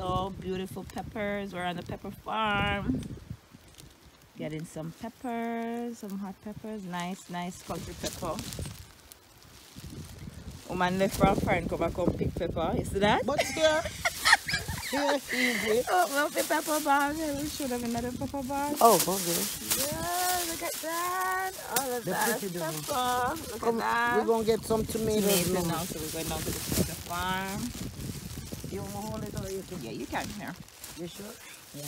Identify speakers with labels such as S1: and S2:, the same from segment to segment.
S1: So beautiful peppers. We're on the pepper farm. Getting some peppers, some hot peppers. Nice, nice country pepper. Woman left for a friend come back and pick pepper. You see that?
S2: But here, easy.
S1: Oh, the pepper bag. We should have another pepper bag.
S2: Oh, okay.
S1: Yeah, look at that. All of
S2: They're
S1: that
S2: pretty
S1: pepper. Look
S2: Come,
S1: at that.
S2: we're gonna get some tomatoes
S1: Tomato
S2: now.
S1: now, so we're going down to the farm.
S2: You want to hold it or you can?
S1: Yeah, you can here.
S2: You sure?
S1: Yeah.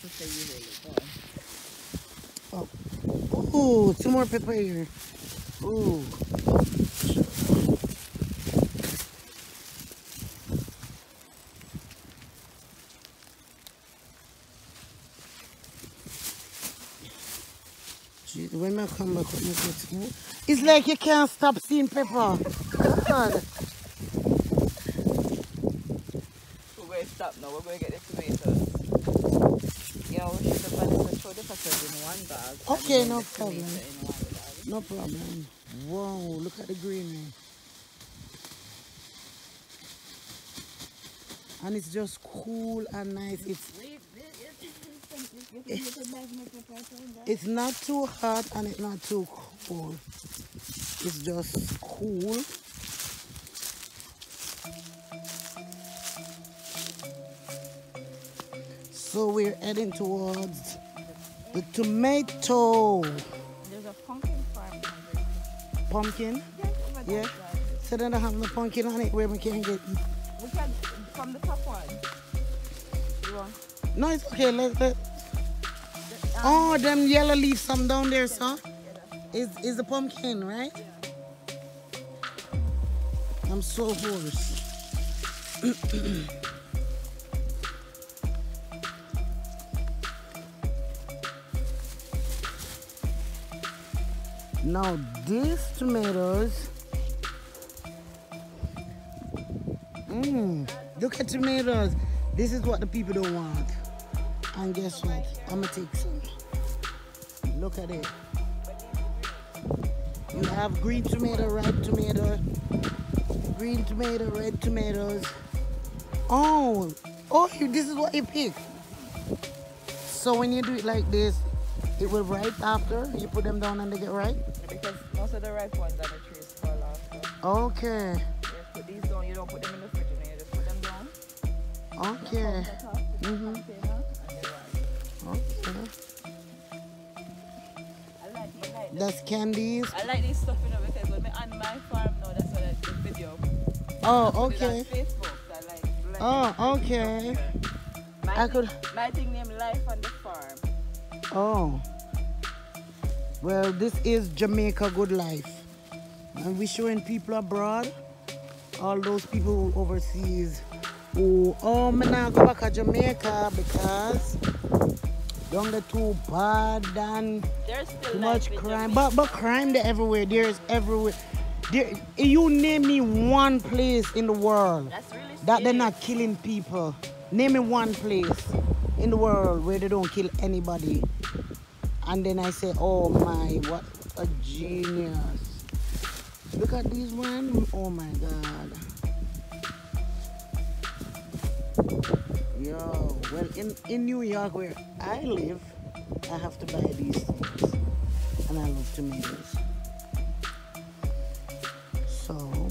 S1: Just say you hold it.
S2: Oh. Ooh, two more pepper here. Ooh. Gee, when I come back, it's like you can't stop seeing pepper. God.
S1: We're going to stop now. We're going to get the tomatoes. Yeah, we should have managed to throw the peppers in one bag.
S2: Okay, no problem. No problem. Whoa, look at the greenery. And it's just cool and nice. It's not too hot and it's not too cold. It's just cool. So we're heading towards the tomato.
S1: There's a pumpkin farm.
S2: Pumpkin? Yeah. So then I have the pumpkin on it where we can get it.
S1: We can, from the top one. You want?
S2: No, it's okay. Let. Oh, them yellow leaves, some down there, sir. Is the pumpkin, right? I'm so hoarse. Now these tomatoes. Look at tomatoes. This is what the people don't want. And guess what? I'm gonna take some. Look at it. You have green tomato, red tomato, green tomato, red tomatoes. Oh, this is what you pick. So when you do it like this, it will ripe after you put them down and they get ripe?
S1: Because most of the ripe ones are the trees fall off. So
S2: Okay.
S1: you put these down, you don't put them in the fridge, you just put them down.
S2: Okay.
S1: Mm-hmm.
S2: Okay.
S1: I like
S2: That's candies.
S1: I like this stuff, you know, because when I'm on my farm now, that's what I do video.
S2: Oh,
S1: Put it on
S2: okay.
S1: Facebook. I like
S2: Oh, okay.
S1: My thing named Life on the Farm.
S2: Oh. Well, this is Jamaica Good Life. And we're showing people abroad, all those people overseas who, I'm not go back to Jamaica because don't get too bad and
S1: There's still
S2: too much
S1: life in
S2: crime.
S1: Jamaica.
S2: But crime there everywhere. There's everywhere. There, you name me one place in the world
S1: That's really
S2: that they're
S1: scary.
S2: not killing people. Name me one place in the world where they don't kill anybody. And then I say, oh my, what a genius. Look at this one. Oh my God. Yo, well, in New York where I live, I have to buy these things. And I love tomatoes. So,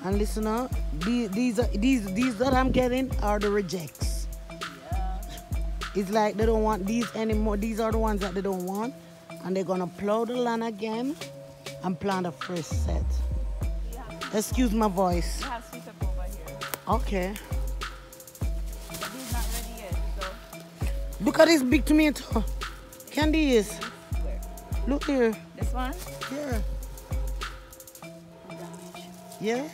S2: and listen up, these that I'm getting are the rejects.
S1: Yeah.
S2: It's like they don't want these anymore. These are the ones that they don't want. And they're gonna plow the land again and plant a fresh set. Excuse my voice.
S1: We have sweet pepper over here.
S2: Okay.
S1: But these not ready yet, so.
S2: Look at this big tomato. Candies.
S1: Where?
S2: Look here.
S1: This one?
S2: Here. Yeah?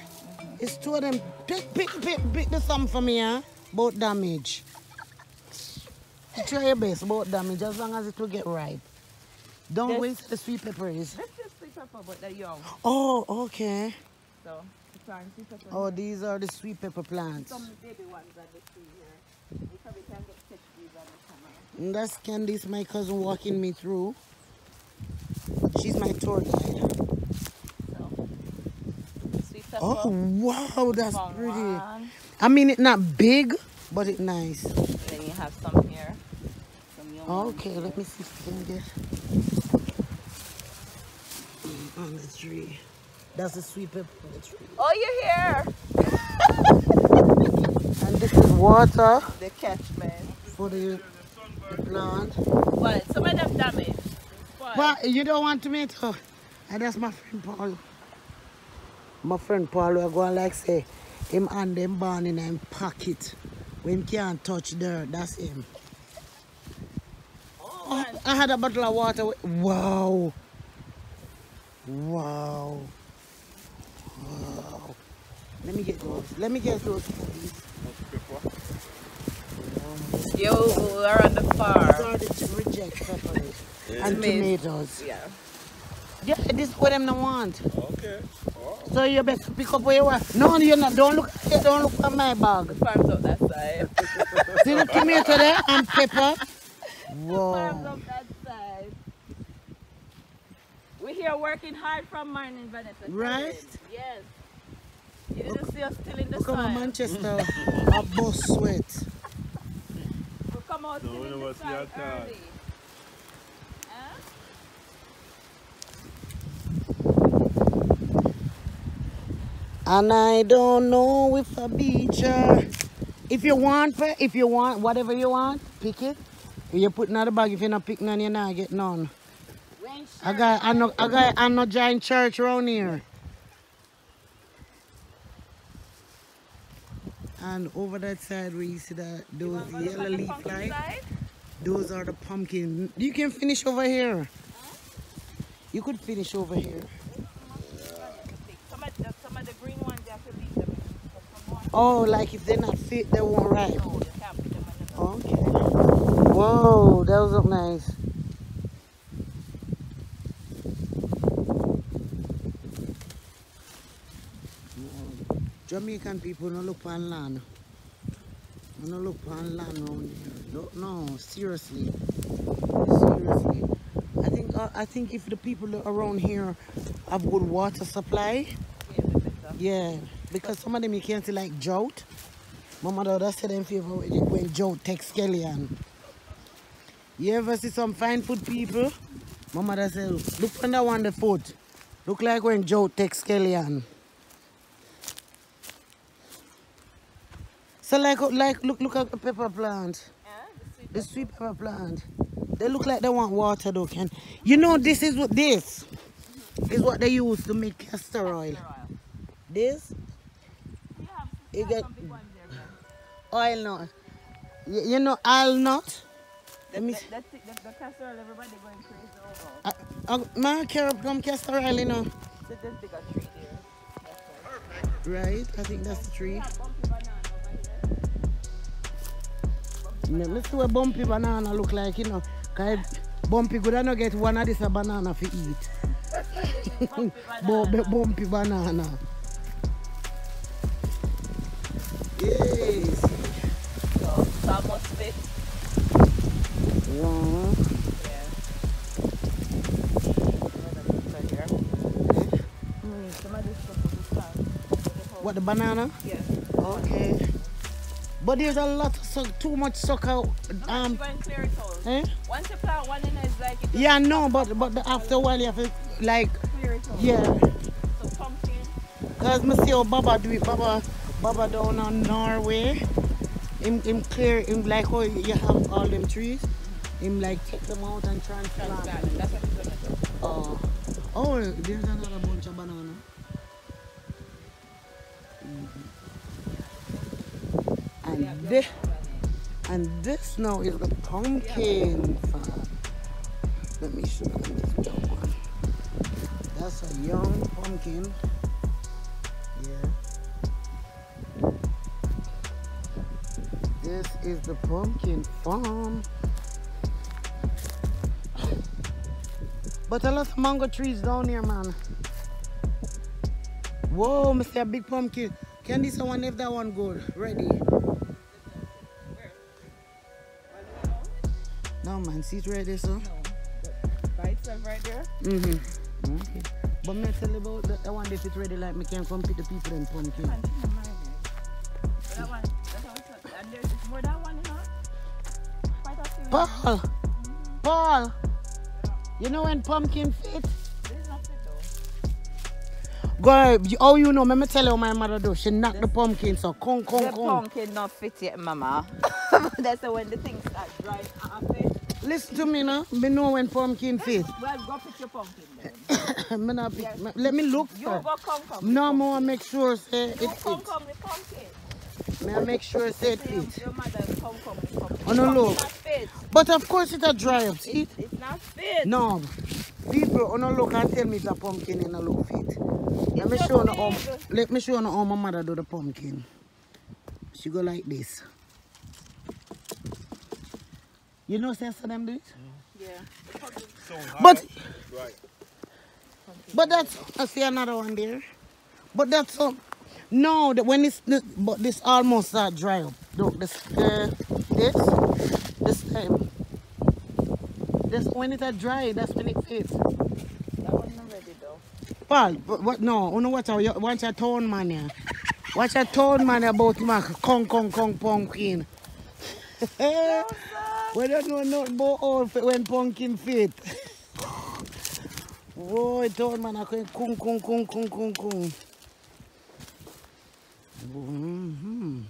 S2: It's two of them. Pick the some for me, huh? Both damage. Try your best, both damage, as long as it will get ripe. Don't waste the sweet peppers.
S1: This is sweet pepper, but they're young.
S2: Oh, okay.
S1: So, the plant sweet pepper.
S2: Oh, these are the sweet pepper plants.
S1: Some baby ones that we see here. We probably can catch these on the camera.
S2: And that's Candice, my cousin, walking me through. She's my tour guide.
S1: So, sweet pepper.
S2: Oh, wow, that's
S1: Come
S2: pretty.
S1: on.
S2: I mean, it's not big, but it's nice.
S1: Then you have some here. Some young ones.
S2: Okay, let me see if I can get on the tree. That's a sweet pepper on the tree.
S1: Oh, you're here.
S2: And this is water
S1: The catchment.
S2: for the plant.
S1: But some of them damaged.
S2: But you don't want tomato. And that's my friend Paul. My friend Paul will go and like say, him and them born in him pocket. When can't touch dirt, that's him. Oh, I had a bottle of water. Wow. Wow. Wow. Let me get those. Let me get those, please.
S1: You are on the farm.
S2: Started to reject peppers and tomatoes.
S1: Yeah.
S2: Yeah, this is what them don't want.
S3: Okay. Oh.
S2: So you better pick up where you want. No, you're not. Don't look at my bag.
S1: The farm's up that side.
S2: See the tomato there and pepper?
S1: Farm's
S2: Whoa.
S1: up that side. We're here working hard from morning, Vanessa.
S2: Right?
S1: Yes. You didn't see us still in the
S2: Come on,
S1: sun.
S2: Manchester. A bus sweat.
S1: We come out
S3: No,
S1: still
S3: we
S1: in
S3: never
S1: the
S3: see
S1: sun
S3: that time.
S1: early. Huh?
S2: And I don't know if a beacher. If you want, whatever you want, pick it. If you put in the bag, if you not pick none, you not get none. I got no giant church around here. And over that side where you see that those yellow leaf like, those are the pumpkin. You can finish over here.
S1: Huh?
S2: You could finish over here.
S1: Some of the green ones, you have to leave them.
S2: Oh, like if they're not fit, they won't ripe.
S1: No, you can't put them on the
S2: Okay. Whoa, that was up nice. Jamaican people don't look on land. They don't look on land around here. No, seriously. Seriously. I think if the people around here have good water supply, yeah, because some of them you can't see like drought. Mama daughter said in favor when drought takes scallion. You ever see some fine food people? Mama daughter said, look on that one the foot. Look like when drought takes scallion. So like look at the pepper plant. The sweet pepper plant. They look like they want water though. Can you know this is what this is what they use to make castor oil. This you get oil nut. You know oil nut?
S1: The castor oil, everybody going crazy over.
S2: My carrot from castor oil, you know.
S1: So this bigger tree there.
S2: Right, I think that's the tree. Let me see what bumpy banana look like, you know. Cause bumpy good I not get one of this a banana for eat. Bumpy banana. Yes.
S1: So it's almost fit.
S2: Wow.
S1: Yeah. Some of this stuff will be fine.
S2: What, the banana?
S1: Yeah.
S2: Okay. But there's a lot of too much sucker.
S1: Go and clear it out.
S2: Eh?
S1: Once you plant one in, it's like it
S2: Yeah, no, but after a while you have to like
S1: clear it out.
S2: yeah.
S1: So pumpkin.
S2: Cause me see how Baba do it. Baba down on Norway. Him clear him like how you have all them trees. Him like take them out and transplant.
S1: That's what he's gonna do.
S2: Oh, there's another bunch of banana. And this now is the pumpkin farm. Let me show you this young one. That's a young pumpkin. Yeah. This is the pumpkin farm. But a lot of mango trees down here, man. Whoa, Mr. Big Pumpkin. Can this one if that one good? Ready? No, man. See it right there, so?
S1: No. The bites are right there.
S2: Mm-hmm. Okay. But me tell you about the one if it's ready, like me can come pick the people in pumpkin.
S1: That one More than one, you know? Quite a few.
S2: Paul, Paul, you know when pumpkin fit?
S1: This is not fit though.
S2: Girl, how you know? Let me tell you what my mother do. She knocked the pumpkin, so come.
S1: The pumpkin not fit yet, mama. That's when the things start drying and fit.
S2: Listen to me now. Me know when pumpkin fit.
S1: Well, go pick your pumpkin then.
S2: Me not pick- Let me look
S1: You
S2: first.
S1: go come.
S2: No more make sure say it
S1: You
S2: fit.
S1: come with pumpkin.
S2: Me I make sure say it
S1: Your,
S2: fit.
S1: your mother come with pumpkin.
S2: Oh, no,
S1: Pumpkin
S2: look.
S1: not fit.
S2: But of course it a dry up. See?
S1: It's not fit.
S2: No. People on no look and tell me it's a pumpkin in a look fit. Let me
S1: It's
S2: show you
S1: not
S2: how,
S1: fit.
S2: let me show you how my mother do the pumpkin. She go like this. You know sense of them do it?
S1: Yeah.
S2: But
S3: Right.
S2: but that's I see another one there. But that's no when it's but this almost start dry up. Look this when it a dry, that's when it fits.
S1: That one's not ready though.
S2: Paul, but what no, you know what watch a tone man here. Watch a tone man about my kong pumpkin. We don't know nothing about all when pumpkin fit. Boy, tone man, I can kung. Mm-hmm.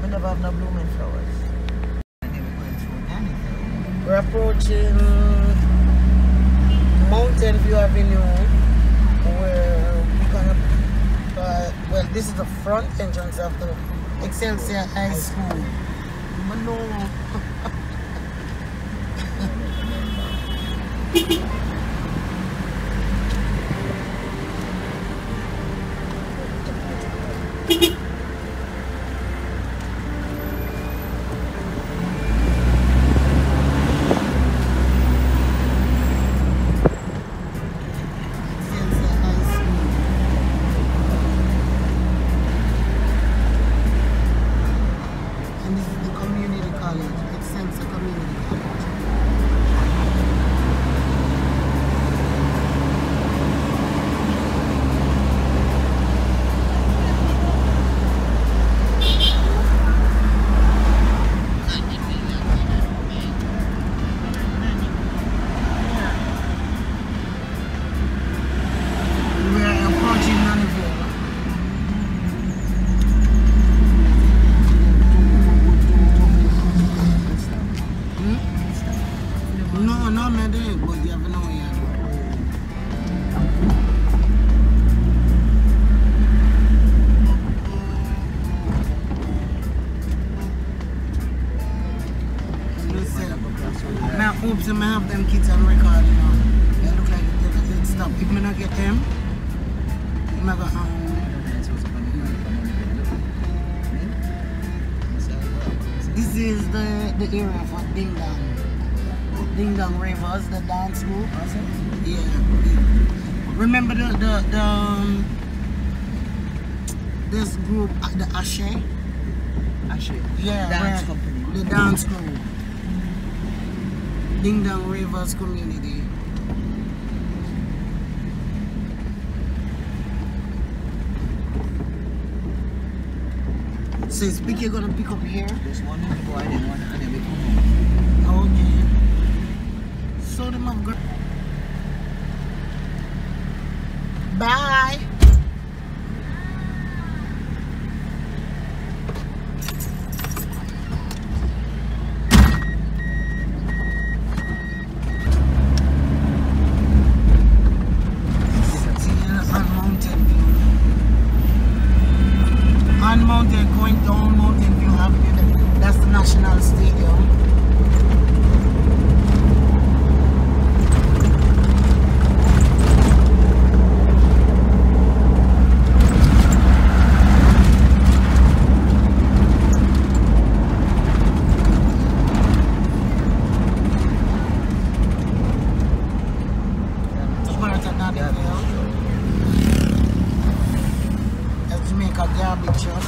S4: We never have no blooming flowers.
S2: We're approaching Mountain View Avenue where we're gonna well this is the front entrance of the Excelsior High School. No. And this is the community college. It's Sensa Community College. We're approaching Nannyville. No, no, me did, but you have no yet. I hope some have them kids on record, you know. They look like they stop. If me not get them, I'm never This is the area for Ding Dong Ravers, the dance group. Yeah. Remember this group, the Ashe?
S4: Ashe.
S2: Yeah,
S4: Dance
S2: right.
S4: company.
S2: The dance group. Ding Dong Ravers community. So is Picky gonna pick up here?
S4: There's one in the boy and one and then we come home.
S2: Okay. So them have got. Bye. part of Nottingville. That's Jamaica garbage truck.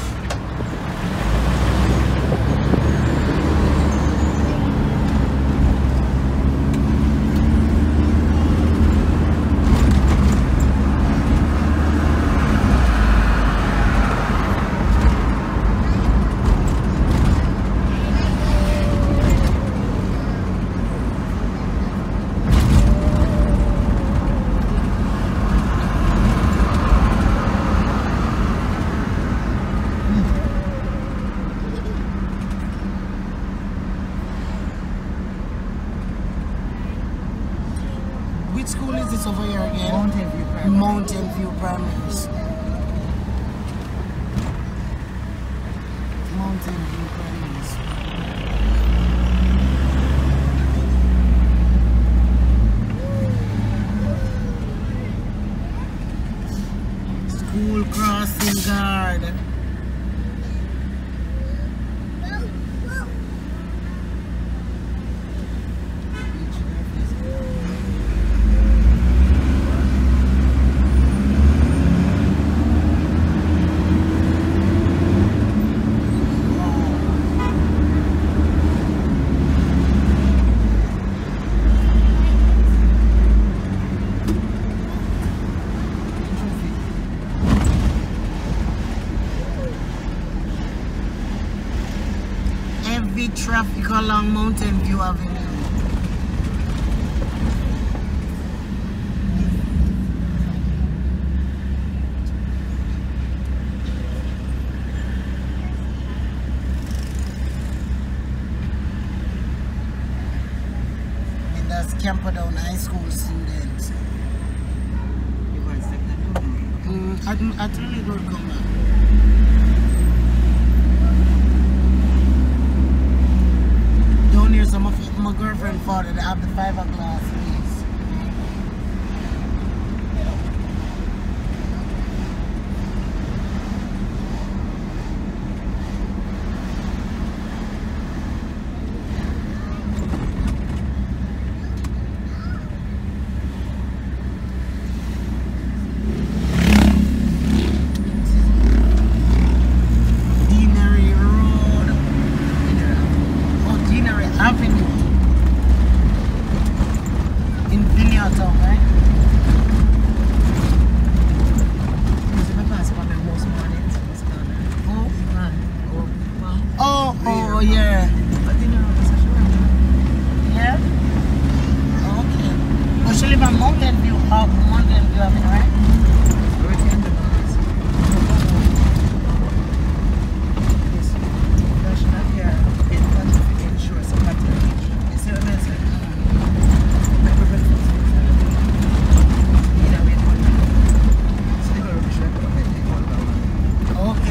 S2: Which school is this over here again?
S4: Mountain View Primary.
S2: Mountain View Primary School. Mountain View Primary School. School crossing guard. Heavy traffic along Mountain View Avenue. And that's Camperdown High School students.
S4: You want to step that down?
S2: I tell you go come back. Down here, some of my girlfriend father, they have the fiberglass piece. Deanery Road. Oh, Deanery Avenue. In Vineyardtown, right? Oh, yeah. Yeah? Okay. Oh, she live on Mountain View, Mountain View Avenue, right? Okay.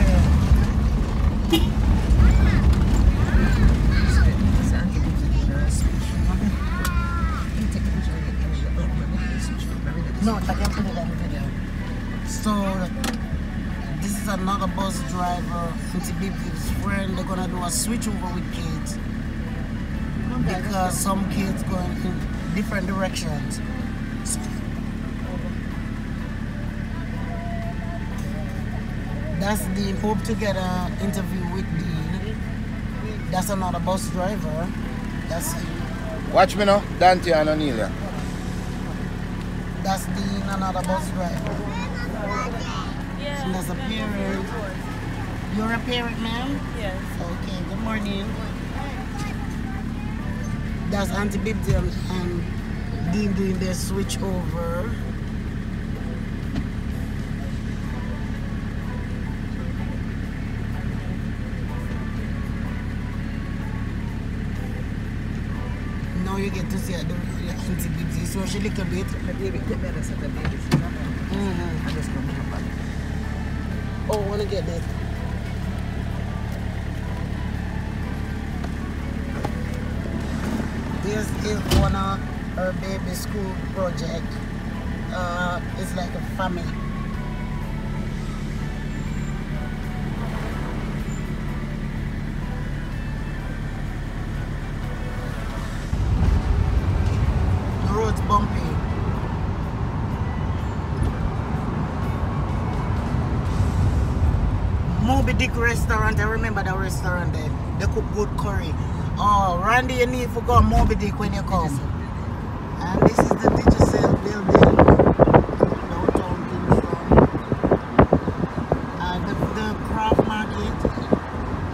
S2: No, I can put it on the video. So, this is another bus driver, Auntie Bibi's friend. They're gonna do a switch over with kids. Because some kids going in different directions. That's Dean. Hope to get an interview with Dean. That's another bus driver. That's him.
S3: Watch me now, Dante and O'Neil.
S2: That's Dean, another bus driver.
S1: Yeah.
S2: And there's a parent. You're a parent, ma'am?
S1: Yes.
S2: Okay, good morning. That's Auntie Bibsy and Dean doing their switch over. Now you get to see the Auntie Bibsy, so she look a bit.
S4: The baby, the better set the baby.
S2: Mm-hmm.
S4: I just come back.
S2: Oh, I want to get that. This is one of her baby school project. It's like a family. The road's bumpy. Moby Dick restaurant. I remember the restaurant there. They cook good curry. Oh, Randy, you need to go to Moby Dick when you come. And this is the Digicel building. Downtown Kingston. And the craft market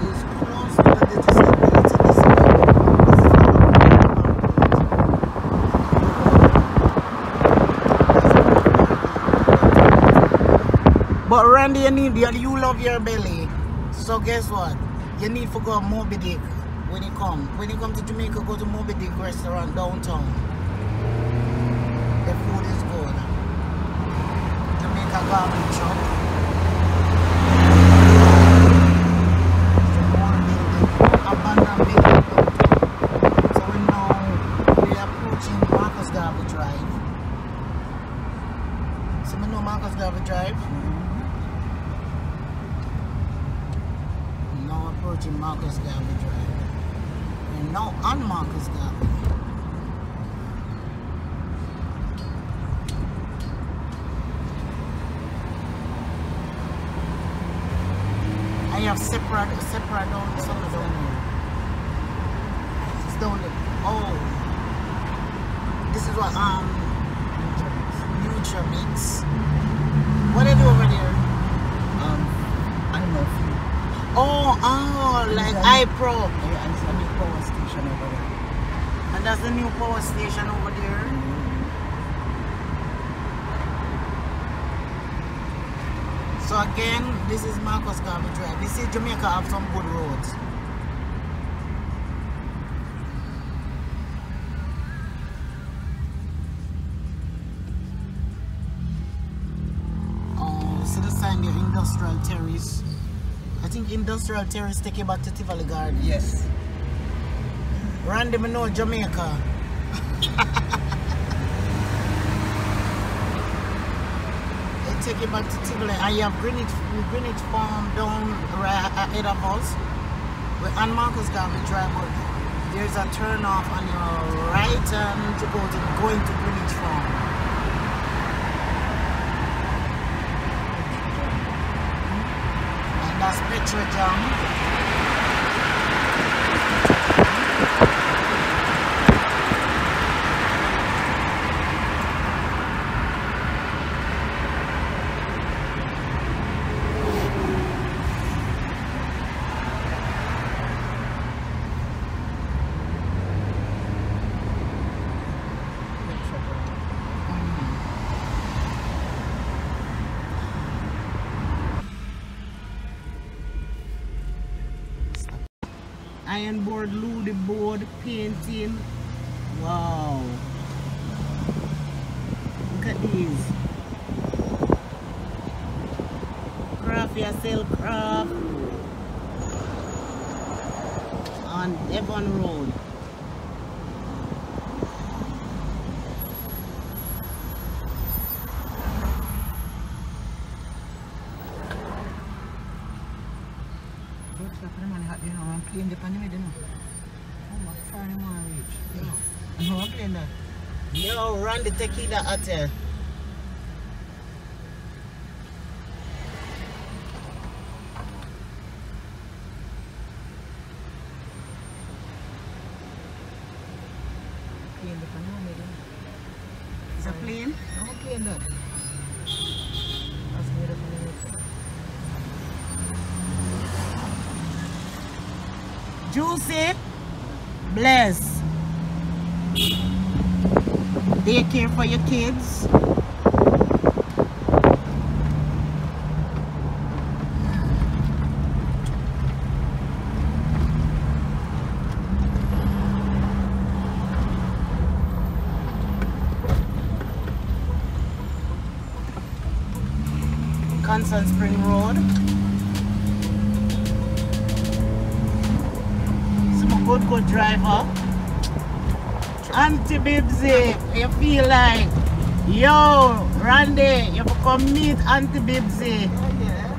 S2: is close to the Digicel building. So this is the craft market. But Randy, you love your belly. So guess what? You need to go to Moby Dick when you come. When you come to Jamaica, go to Moby Dick restaurant downtown. The food is good. Jamaica garbage truck. Some more building, abandoned building. So we are approaching Marcus Garvey Drive. So we know Marcus Garvey Drive. Now approaching Marcus Garvey Drive. And now on Marcus Garvey. I have separate down some down here. It's down there. Oh, this is what Nutramix. What do they do over there?
S4: Animal food.
S2: Oh, like iPro.
S4: Yeah, and it's a new power station over there.
S2: And that's the new power station over there. So again, this is Marcus Garvey Drive. You see, Jamaica have some good roads. Oh, see the sign there, Industrial Terrace. I think Industrial Terrace take you back to Tivoli Garden.
S4: Yes.
S2: Randy, me know Jamaica. Take it back to Tivoli. I have Greenwich Farm down right ahead of us. We're on Marcus Garvey Drive, but there's a turn off on your right hand to going to Greenwich Farm. And that's Petrojam. Iron board, Ludi board, painting. Wow. Look at these. Craft yourself craft on Devon Road.
S4: Plane the pandemic, you know. Oh, my far more reach. Yeah. No, I'm playing that.
S2: Yo, run the tequila hotel.
S4: Plane the pandemic, you know.
S2: Is a plane?
S4: No, I'm playing that. That's made up in the
S2: Juicy, bless. Daycare for your kids. Constant Spring Road. Good driver. Auntie Bibsy, you feel like, yo, Randy, you come meet Auntie Bibsy.
S4: Oh, yeah.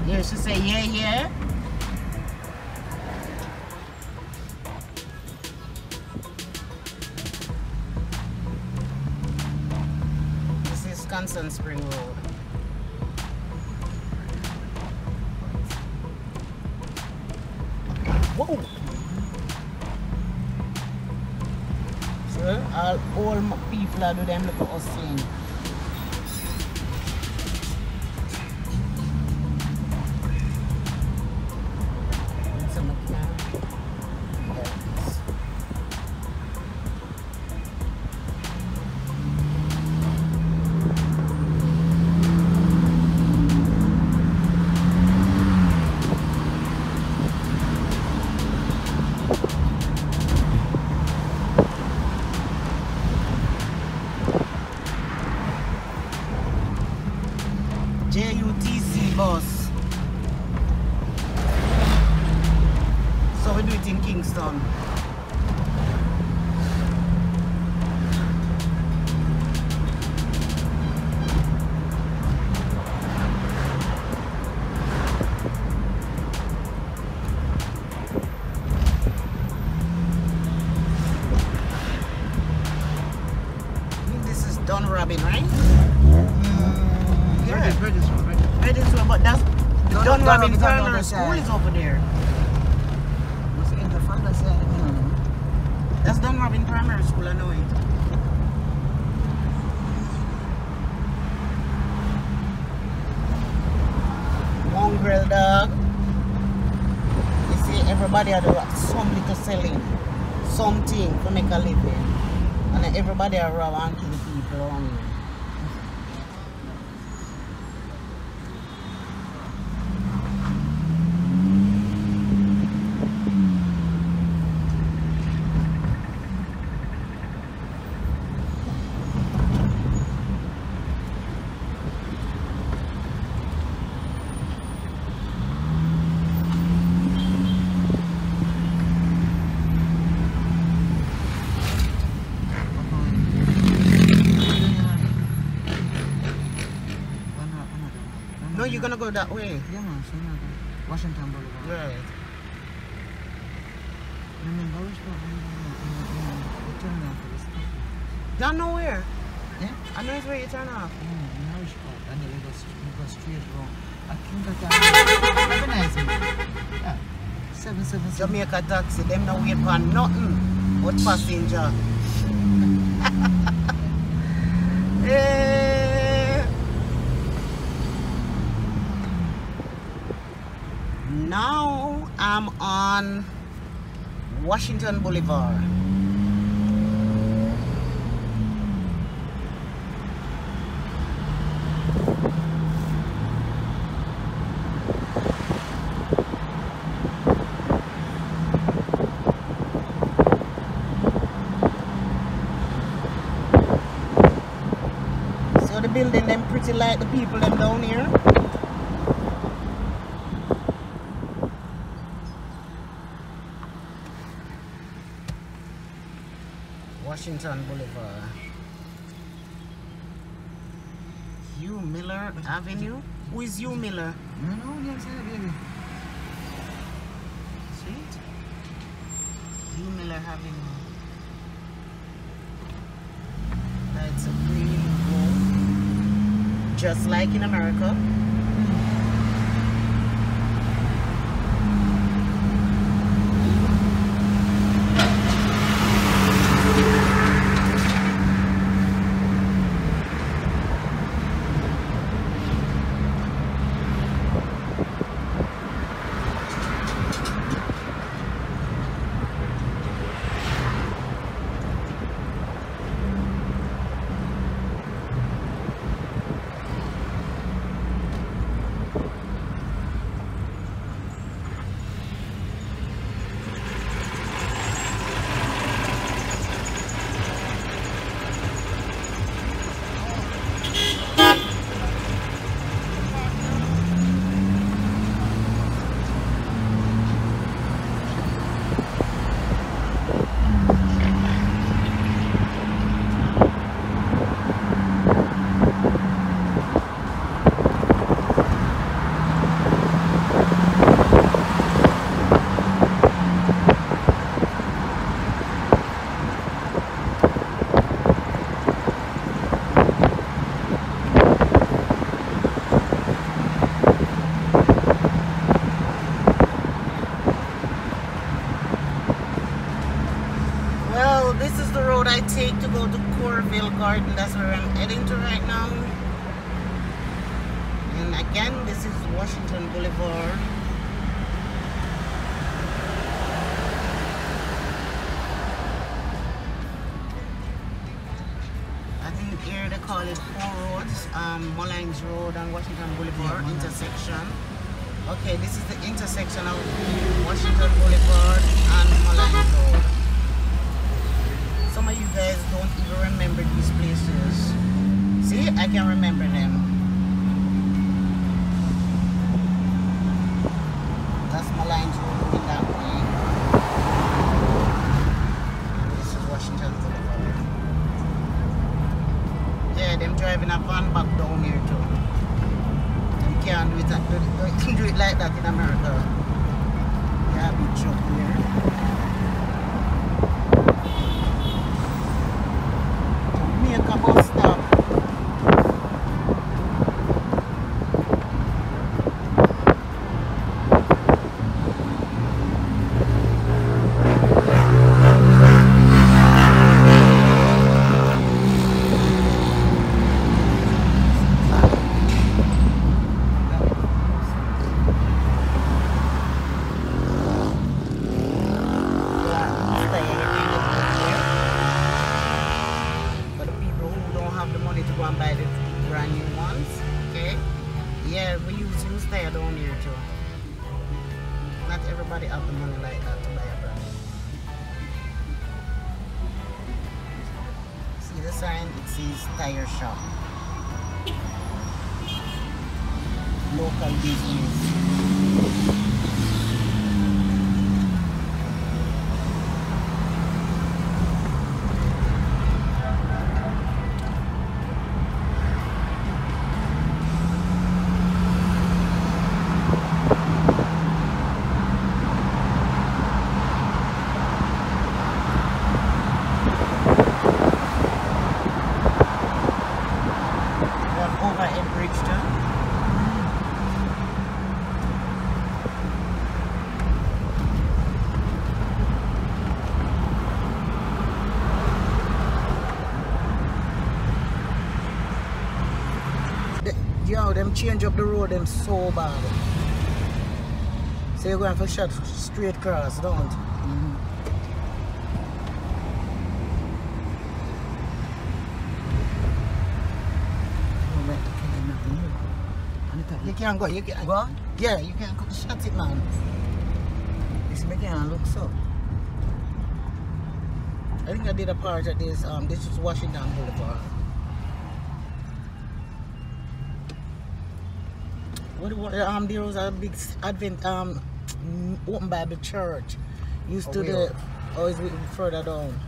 S2: Yeah, she say, yeah. This is Constant Spring Road. Whoa! So all my people are do them little hustling. Some of them. JUTC bus. So we do it in Kingston. I think this is Don Robin, right? This one, but that's the Don Robin Primary School is over there. That's Don Robin Primary School, I know it. Mongrel dog. You see, everybody had some little selling, something to make a living. And then everybody around kill the people around here. No, you're gonna go that way.
S4: Yeah, man, so Washington Boulevard.
S2: Right.
S4: Remember, which part you turn off for this stuff?
S2: Down nowhere.
S4: Yeah?
S2: I know it's where you turn off.
S4: Which part? And then you go straight wrong. I think that recognize me. Yeah. 777.
S2: Jamaica taxi, them no wait for nothing but passenger. Now I'm on Washington Boulevard. So the building them pretty like the people them down here. Washington Boulevard. Hugh Miller Avenue? Who is Hugh Miller?
S4: No, yes, baby.
S2: Sweet. Hugh Miller Avenue. That's a green home. Just like in America. Boulevard, and that's where I'm heading to right now. And again, this is Washington Boulevard. I think here they call it four roads, Mullines Road and Washington Boulevard intersection. Okay, this is the intersection of Washington Boulevard and Mullines Road. Some of you guys don't even remember these places. See, I can remember them. That's Mullines Road moving that way. This is Washington Boulevard. Yeah, them driving a van back down here too. Them can't do it, do it like that in America. Yeah, big truck here. Jamaica bus stop. Sign, it says tire shop, local business. Yo, them change up the road, them so bad. So you're going for shot straight cross, don't? You can't go, you can't go? Yeah, you can't go shut it, man. This can't look so. I think I did a part of this. This is Washington Boulevard. There was a big Advent open Bible church. Used to the always further down.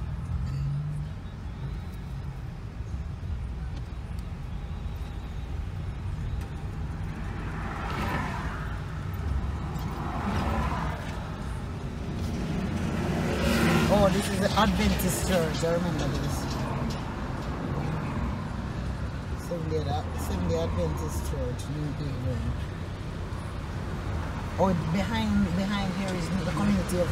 S2: Oh, this is the Adventist church. I remember this. Seventh-day Adventist church, New England. Oh, behind here is the community of.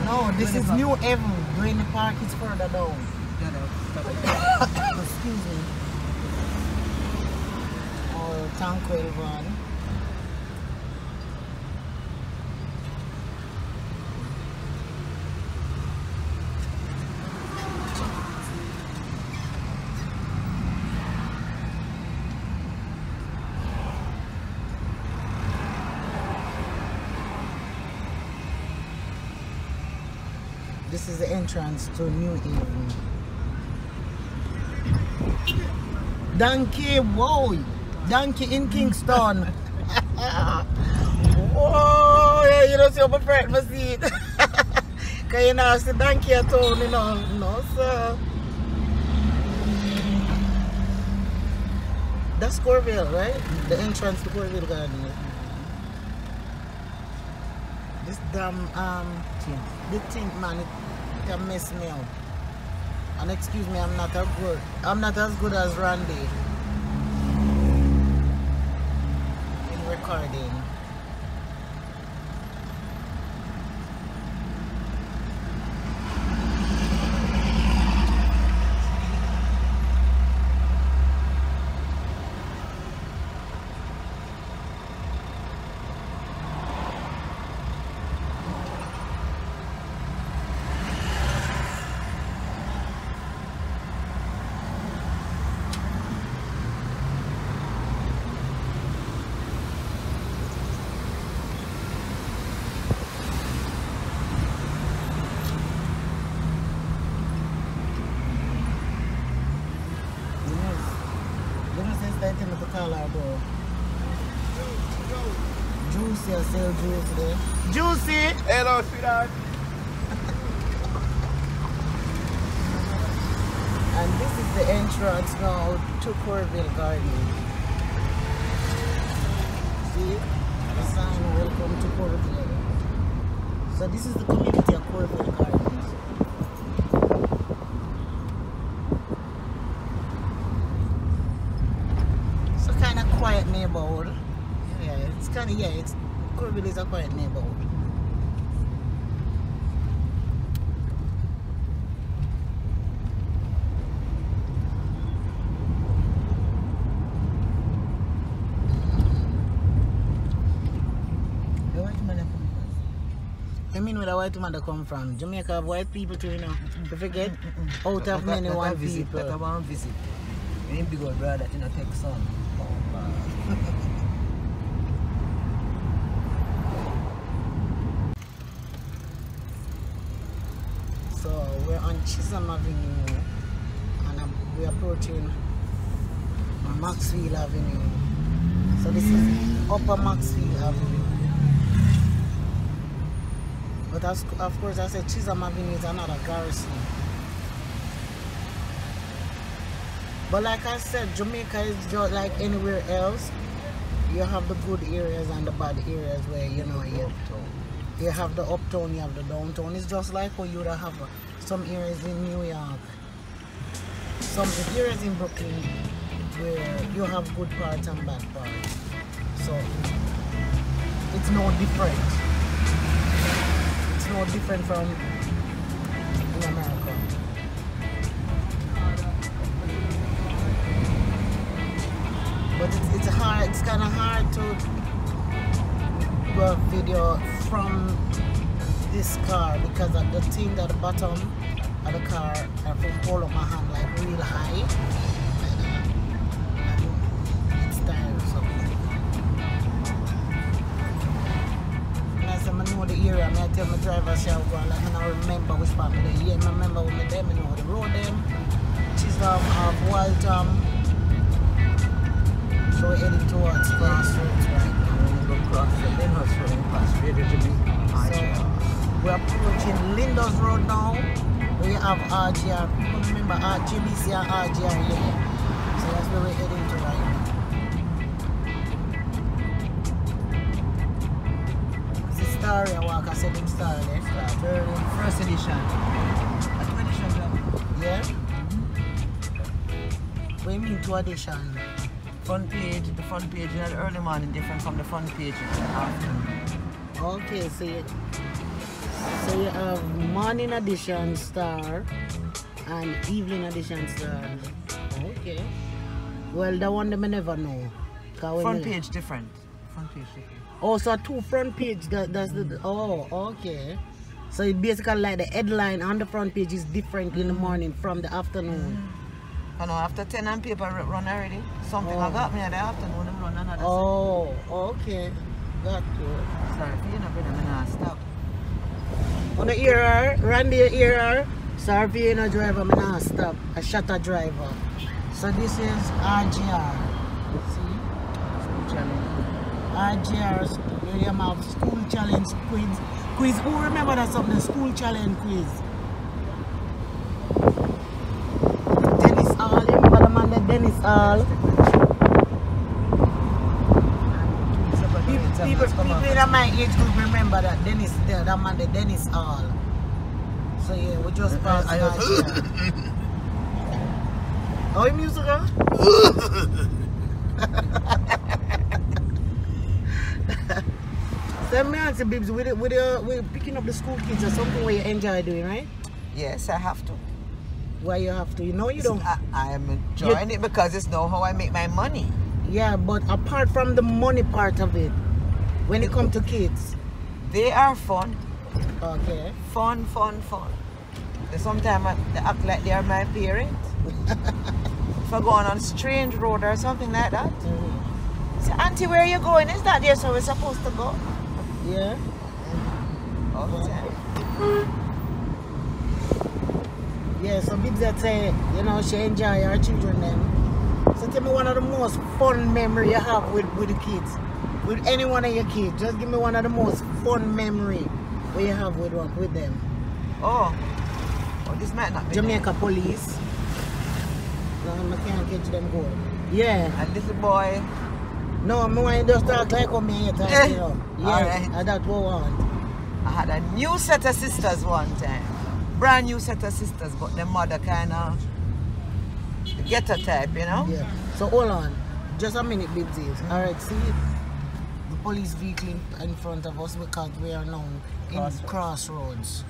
S2: No, this is New Haven. Rainy Park is further down. Excuse me. Oh, Tanquil one. This is the entrance to New Haven. Donkey, whoa! Donkey in Kingston. Whoa! Yeah, you don't see how my friend must see it. Because you know, see donkey at all, you know. No, sir. That's Corville, right? The entrance to Corville Garden. This damn, the thing, man, it can mess me up. And excuse me, I'm not as good as Randy in recording. sister tell me to call her, bro. Juicy, I sell juice there. Juicy!
S3: Hello, sweetheart.
S2: And this is the entrance now to Corville Garden. See? The sign, welcome to Corville. So this is the community of Corville Gardens. It's a kind of quiet neighborhood. Yeah, it's kind of, it's Corville is a quiet neighborhood. I mean, where the white man come from? Jamaica have white people too, you know. You forget? Out of many white people.
S4: That I want to visit. We need big old brother that you know take son.
S2: So we're on Chisholm Avenue and we're approaching Maxfield Avenue. So this is Upper Maxfield Avenue. But of course, I said Chisholm Avenue is another garrison. But like I said, Jamaica is just like anywhere else. You have the good areas and the bad areas where, you know, you have the uptown, you have the downtown. It's just like how you would have some areas in New York, some areas in Brooklyn where you have good parts and bad parts. So it's no different. No different from in America. But it's hard, it's kind of hard to do a video from this car because of the thing at the bottom of the car, I have to hold up my hand like real high. And it's tiresome. I know the area, I tell my driver shall go and I remember which part of the year. I remember when I know the road them. Chisholm of Waltham. So we're heading towards Crossroads right now.
S4: We're going to cross the Linda's Road and pass Radio Jamaica.
S2: So we're approaching Linda's Road now. We have RGR. People remember GBC and RGR here. So that's where we're heading to right now. Star walk, I said him star there.
S4: First edition. That's two edition,
S2: yeah? What do you mean 2 edition?
S4: Front page, the front page in the early morning different from the front page in the afternoon.
S2: Okay, so you have morning edition star and evening edition star. Okay. Well, that one them I never know.
S4: Front page different. Front page different.
S2: Oh, so 2 front page, that's the, oh, okay. So it basically like the headline on the front page is different in the morning from the afternoon.
S4: I know, after 10 and paper run already. Something I got me in the afternoon and run another.
S2: Oh, okay. Got you.
S4: Sorry, if you're not better, I'm not stop.
S2: On the ear, Randy ear, sorry if you're not driver, I'm not stop. A shutter driver. So this is RGR. See? RGR's where you have school challenge quiz. Who remember that something? The school challenge quiz. Dennis Hall, you remember the man that Dennis Hall? People in my age group remember that Dennis there, that man the Dennis Hall. So yeah, we just passed RGR. How are you musical? So me answer, Bibs, we're picking up the school kids or something where you enjoy doing, right?
S4: Yes, I have to.
S2: Why you have to? You know you don't.
S4: I am enjoying it because it's now how I make my money.
S2: Yeah, but apart from the money part of it, when it comes to kids,
S4: they are fun.
S2: Okay.
S4: Fun. Sometimes they act like they are my parents. If I go on a strange road or something like that. Say, Auntie, where are you going? Is that there so we're supposed to go?
S2: Yeah.
S4: All the time.
S2: Yeah, so Bibs that say, you know, she enjoy her children then. So tell me one of the most fun memory you have with the kids? With any one of your kids? Just give me one of the most fun memory where you have with them.
S4: Oh, this might not be
S2: Jamaica police. No, I can't catch them good. Yeah.
S4: a little boy.
S2: No, I want you just talk like how me talk, you know. Yeah,
S4: Alright.
S2: that's what I want.
S4: I had a new set of sisters one time. Brand new set of sisters, but their mother kind of ghetto type, you know?
S2: Yeah. So hold on. Just a minute, Big Z's. Alright, see the police vehicle in front of us because we are now in crossroads.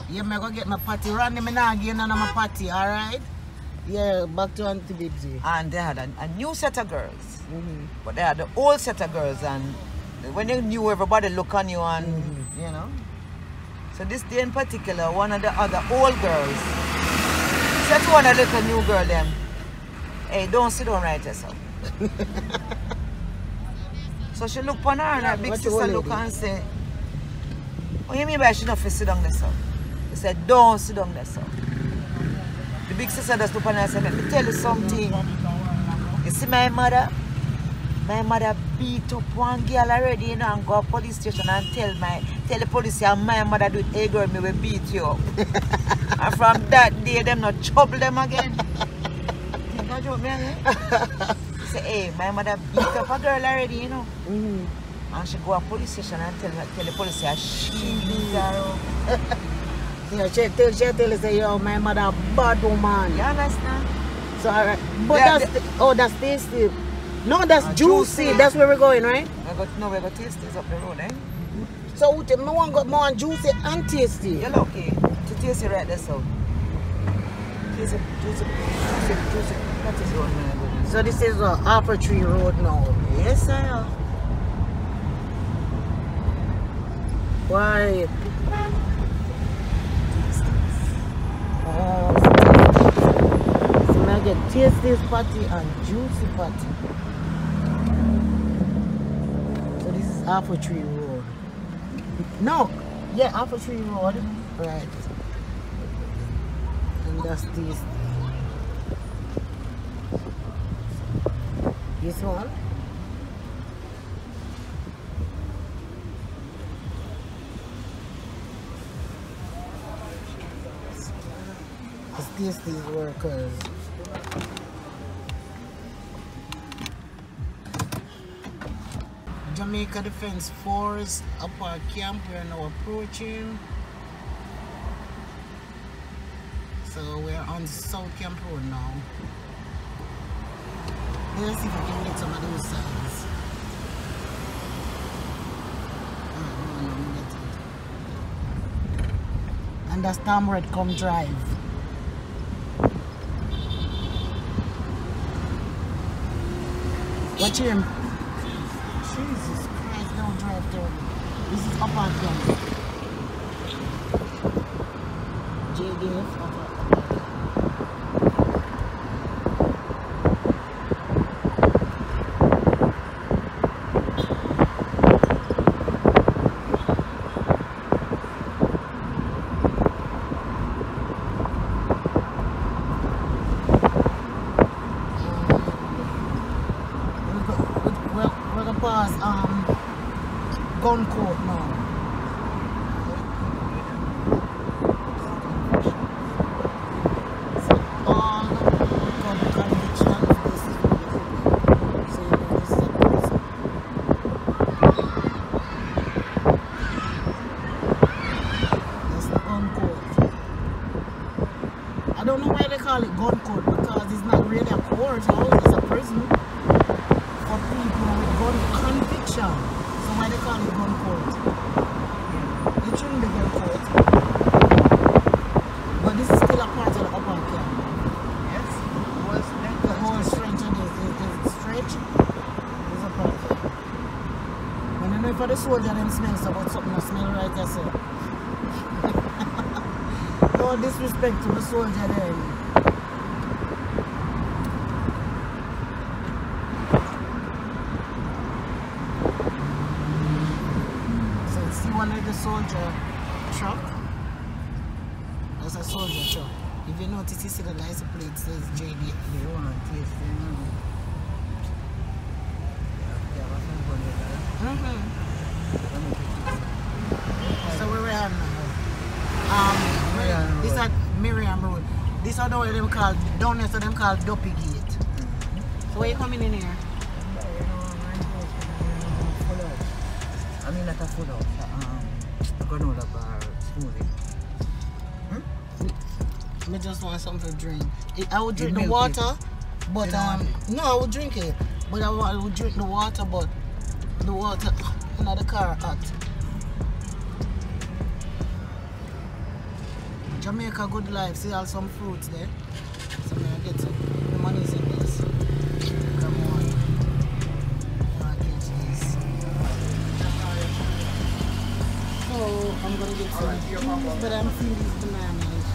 S2: Yeah, I'm gonna get my party. Randy, me not again on my party, alright? Yeah, back to Auntie Bibsy.
S4: And they had a new set of girls. But they had the old set of girls, and when they knew, everybody look on you and, you know. So this day in particular, one of the other old girls said to one of the little new girl them, hey, don't sit down right yourself. So she looked on her and her big sister look and say, what do you mean by she not fit sit down there, sir? He said, don't sit down there, sir. The big sister just look on her and said, let me tell you something. You see my mother beat up one girl already, you know, and go to police station and tell the police and my mother do it, hey girl, me will beat you up. And from that day, them not trouble them again. Think I joke me again? Say, hey, my mother beat up a girl already, you know. And she go to police station and tell the police that she beat her up.
S2: Yeah, she tell us, yo, my mother bad woman.
S4: You understand?
S2: So, alright. But that's tasty. No, that's juicy. That's where we're going, right?
S4: No, we're going to taste this up the road, eh?
S2: So, I want got more juicy and tasty.
S4: You're lucky to taste it right there, so. Taste it, juicy. That is one, my goodness.
S2: So, this is Apple Tree Road now.
S4: Yes, sir.
S2: Why? Oh, so I get tasty patty and juicy patty. So this is Apple Tree Road. No, yeah, Apple Tree Road. Right. And that's tasty. This one. These workers. Jamaica Defense Force upper camp. We are now approaching. So we're on South Camp Road now. Let's see if we can get some of those signs. And that's Tamred Come Drive. Watch him. Jesus Christ, don't drive there. This is up on camp. JDF up. Gun court now. So all gun convictions, this is what you so you know this is a prison. That's the gun court. I don't know why they call it gun court because it's not really a court, it's a prison for people with gun conviction. Why they call it gun court? It shouldn't be gun court. But this is still a part of the upper camp.
S4: Yes,
S2: the whole stretch of this stretch is a part of it. When you know for the soldier them smells about something that smell right yourself. No disrespect to the soldier there. One of the soldier truck. That's a soldier truck. If you notice, you see the license plate says JD. So where we are now? This is Miriam Road. This is the way them called, down there so them called Duppy Gate. So where you coming in here?
S4: I mean not a full house, granola bar smoothie.
S2: I just want something to drink. I would drink the water, but no, I would drink it. But I would drink the water, but the water in the car hot. Jamaica good life. See all some fruits there. So I get some. The money's in this. Come on. I get this. So I'm gonna get some fruits, but I'm seeing these bananas.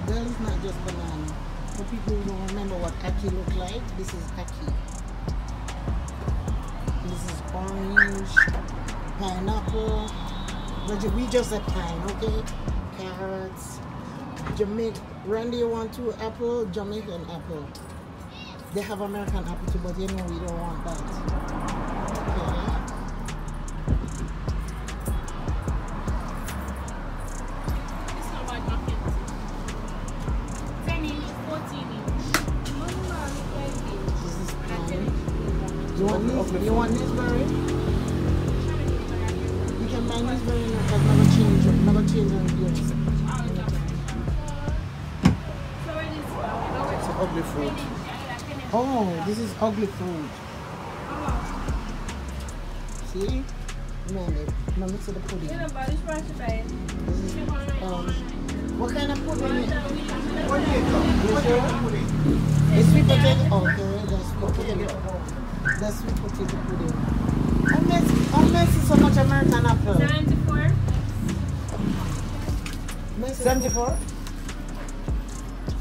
S2: That is not just banana. For people who don't remember what ackee look like, this is ackee. This is orange, pineapple. We just said pine, okay? Carrots. Jamaica. Randy, you want 2 apple? Jamaican apple. They have American apple too, but you know we don't want that. Okay. You want this berry? You can buy this berry now because never change on yours.
S3: It's ugly fruit.
S2: Oh, this is ugly fruit. See? No, mix the pudding. This is, what kind of pudding? What do you pudding? It's sweet potato. Okay, that's sweet potato. That's sweet potato pudding. Unless it's so much American apple.
S5: 74.
S2: 74?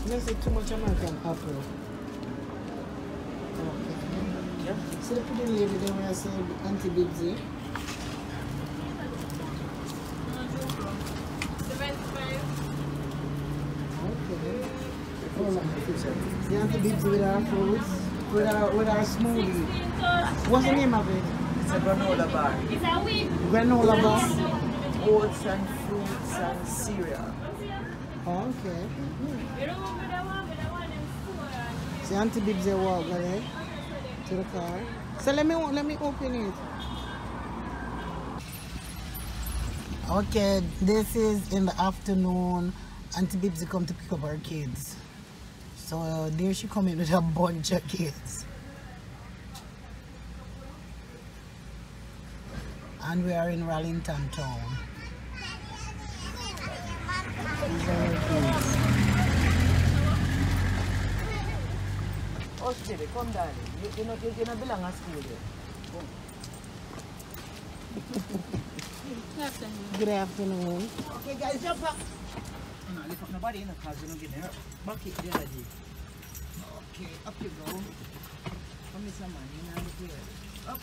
S2: Unless it's too much American apple. Okay. Yep. So the pudding lady there where I say Auntie Bibsy.
S5: 75.
S2: Okay. Hold on. The Auntie Bibsy with our fruits. With our smoothie. What's the name of it?
S4: It's a granola bar.
S5: Is that weed?
S2: Granola bar?
S4: Oats and fruits and cereal.
S2: Oh, okay.
S5: You remember that one? But that one is
S2: See Auntie Bibsy walk there to the car. So let me open it. Okay, this is in the afternoon. Auntie Bibsy come to pick up her kids. So there she come in with a bunch of kids. And we are in Rallington town.
S4: Oh, baby, come darling. You not belong at school yet.
S2: Good afternoon.
S4: Okay, guys, jump up. No, lift up nobody in the car. You don't get there. Bucket the other day. Okay, up you go. Come with some money. Now look here. Up.